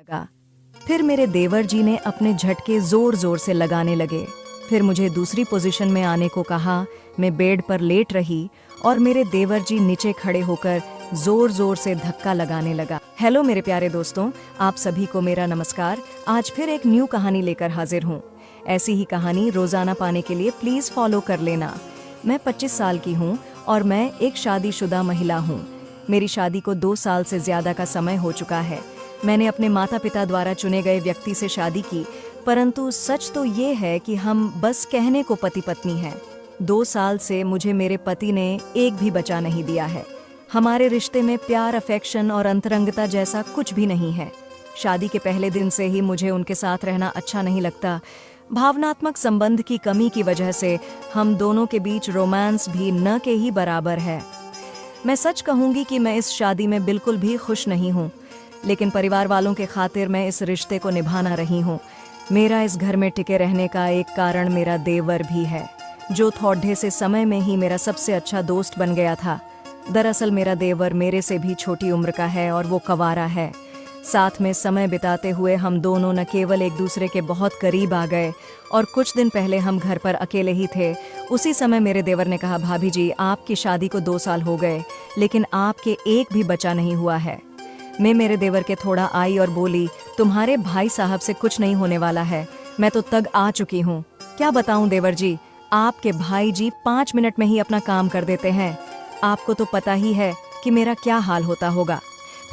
लगा। फिर मेरे देवर जी ने अपने झटके जोर जोर से लगाने लगे। फिर मुझे दूसरी पोजीशन में आने को कहा। मैं बेड पर लेट रही और मेरे देवर जी नीचे खड़े होकर जोर जोर से धक्का लगाने लगा। हेलो मेरे प्यारे दोस्तों, आप सभी को मेरा नमस्कार। आज फिर एक न्यू कहानी लेकर हाजिर हूँ। ऐसी ही कहानी रोजाना पाने के लिए प्लीज फॉलो कर लेना। मैं 25 साल की हूँ और मैं एक शादीशुदा महिला हूँ। मेरी शादी को 2 साल से ज्यादा का समय हो चुका है। मैंने अपने माता पिता द्वारा चुने गए व्यक्ति से शादी की, परंतु सच तो ये है कि हम बस कहने को पति पत्नी हैं। 2 साल से मुझे मेरे पति ने एक भी बच्चा नहीं दिया है। हमारे रिश्ते में प्यार, अफेक्शन और अंतरंगता जैसा कुछ भी नहीं है। शादी के पहले दिन से ही मुझे उनके साथ रहना अच्छा नहीं लगता। भावनात्मक संबंध की कमी की वजह से हम दोनों के बीच रोमांस भी न के ही बराबर है। मैं सच कहूंगी कि मैं इस शादी में बिल्कुल भी खुश नहीं हूँ, लेकिन परिवार वालों के खातिर मैं इस रिश्ते को निभाना रही हूँ। मेरा इस घर में टिके रहने का एक कारण मेरा देवर भी है, जो थोड़े से समय में ही मेरा सबसे अच्छा दोस्त बन गया था। दरअसल मेरा देवर मेरे से भी छोटी उम्र का है और वो कंवारा है। साथ में समय बिताते हुए हम दोनों न केवल एक दूसरे के बहुत करीब आ गए, और कुछ दिन पहले हम घर पर अकेले ही थे। उसी समय मेरे देवर ने कहा, भाभी जी, आपकी शादी को 2 साल हो गए, लेकिन आपके एक भी बच्चा नहीं हुआ है। मैं मेरे देवर के थोड़ा आई और बोली, तुम्हारे भाई साहब से कुछ नहीं होने वाला है। मैं तो तंग आ चुकी हूँ। क्या बताऊँ देवर जी, आपके भाई जी 5 मिनट में ही अपना काम कर देते हैं। आपको तो पता ही है कि मेरा क्या हाल होता होगा।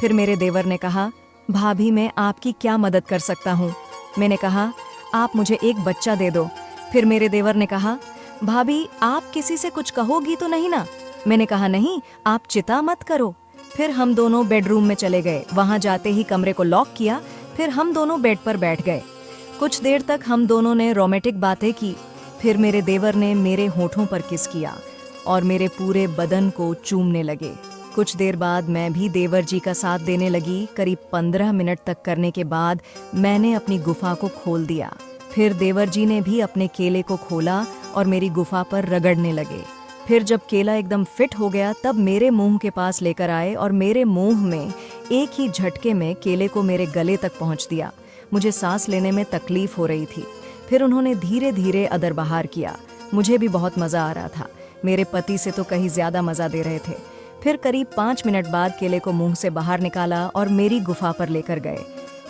फिर मेरे देवर ने कहा, भाभी मैं आपकी क्या मदद कर सकता हूँ। मैंने कहा, आप मुझे एक बच्चा दे दो। फिर मेरे देवर ने कहा, भाभी आप किसी से कुछ कहोगी तो नहीं ना। मैंने कहा, नहीं, आप चिंता मत करो। फिर हम दोनों बेडरूम में चले गए। वहां जाते ही कमरे को लॉक किया। फिर हम दोनों बेड पर बैठ गए। कुछ देर तक हम दोनों ने रोमांटिक बातें की। फिर मेरे देवर ने मेरे होठों पर किस किया और मेरे पूरे बदन को चूमने लगे। कुछ देर बाद मैं भी देवर जी का साथ देने लगी। करीब 15 मिनट तक करने के बाद मैंने अपनी गुफा को खोल दिया। फिर देवर जी ने भी अपने केले को खोला और मेरी गुफा पर रगड़ने लगे। फिर जब केला एकदम फिट हो गया तब मेरे मुंह के पास लेकर आए और मेरे मुंह में एक ही झटके में केले को मेरे गले तक पहुंच दिया। मुझे सांस लेने में तकलीफ हो रही थी। फिर उन्होंने धीरे धीरे अदर बाहर किया। मुझे भी बहुत मजा आ रहा था। मेरे पति से तो कहीं ज्यादा मजा दे रहे थे। फिर करीब 5 मिनट बाद केले को मुंह से बाहर निकाला और मेरी गुफा पर लेकर गए।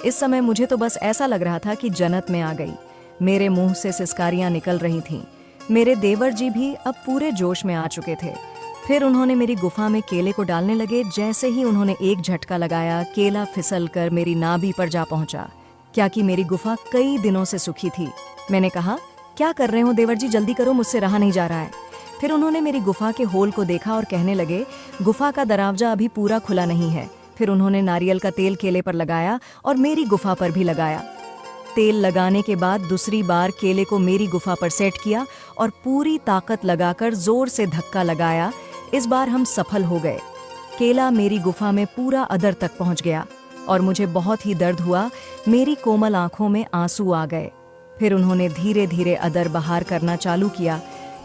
इस समय मुझे तो बस ऐसा लग रहा था कि जन्नत में आ गई। मेरे मुंह से सिसकारियां निकल रही थीं। मेरे देवर जी भी अब पूरे जोश में आ चुके थे। फिर उन्होंने मेरी गुफा में केले को डालने लगे। जैसे ही उन्होंने एक झटका लगाया, केला फिसल कर मेरी नाभि पर जा पहुंचा। क्या कि मेरी गुफा कई दिनों से सूखी थी। मैंने कहा, क्या कर रहे हो देवर जी, जल्दी करो, मुझसे रहा नहीं जा रहा है। फिर उन्होंने मेरी गुफा के होल को देखा और कहने लगे, गुफा का दरवाजा अभी पूरा खुला नहीं है। फिर उन्होंने नारियल का तेल केले पर लगाया और मेरी गुफा पर भी लगाया। तेल लगाने के बाद दूसरी बार केले को मेरी गुफा पर सेट किया और पूरी ताकत लगाकर जोर से धक्का लगाया। इस बार हम सफल हो गए। केला मेरी गुफा में पूरा अदर तक पहुंच गया और मुझे बहुत ही दर्द हुआ। मेरी कोमल आंखों में आंसू आ गए। फिर उन्होंने धीरे धीरे अदर बाहर करना चालू किया।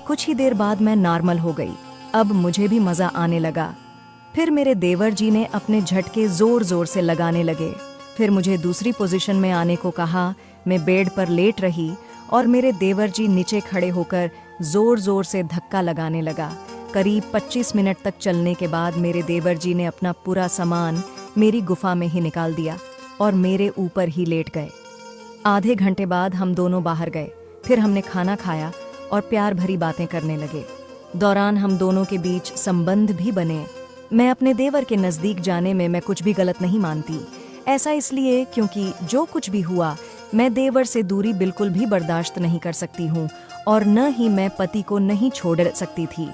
कुछ ही देर बाद मैं नॉर्मल हो गई। अब मुझे भी मजा आने लगा। फिर मेरे देवर जी ने अपने झटके जोर जोर से लगाने लगे। फिर मुझे दूसरी पोजीशन में आने को कहा। मैं बेड पर लेट रही और मेरे देवर जी नीचे खड़े होकर जोर जोर से धक्का लगाने लगा। करीब 25 मिनट तक चलने के बाद मेरे देवर जी ने अपना पूरा सामान मेरी गुफा में ही निकाल दिया और मेरे ऊपर ही लेट गए। आधे घंटे बाद हम दोनों बाहर गए। फिर हमने खाना खाया और प्यार भरी बातें करने लगे। दौरान हम दोनों के बीच संबंध भी बने। मैं अपने देवर के नजदीक जाने में मैं कुछ भी गलत नहीं मानती। ऐसा इसलिए क्योंकि जो कुछ भी हुआ, मैं देवर से दूरी बिल्कुल भी बर्दाश्त नहीं कर सकती हूँ और न ही मैं पति को नहीं छोड़ सकती थी।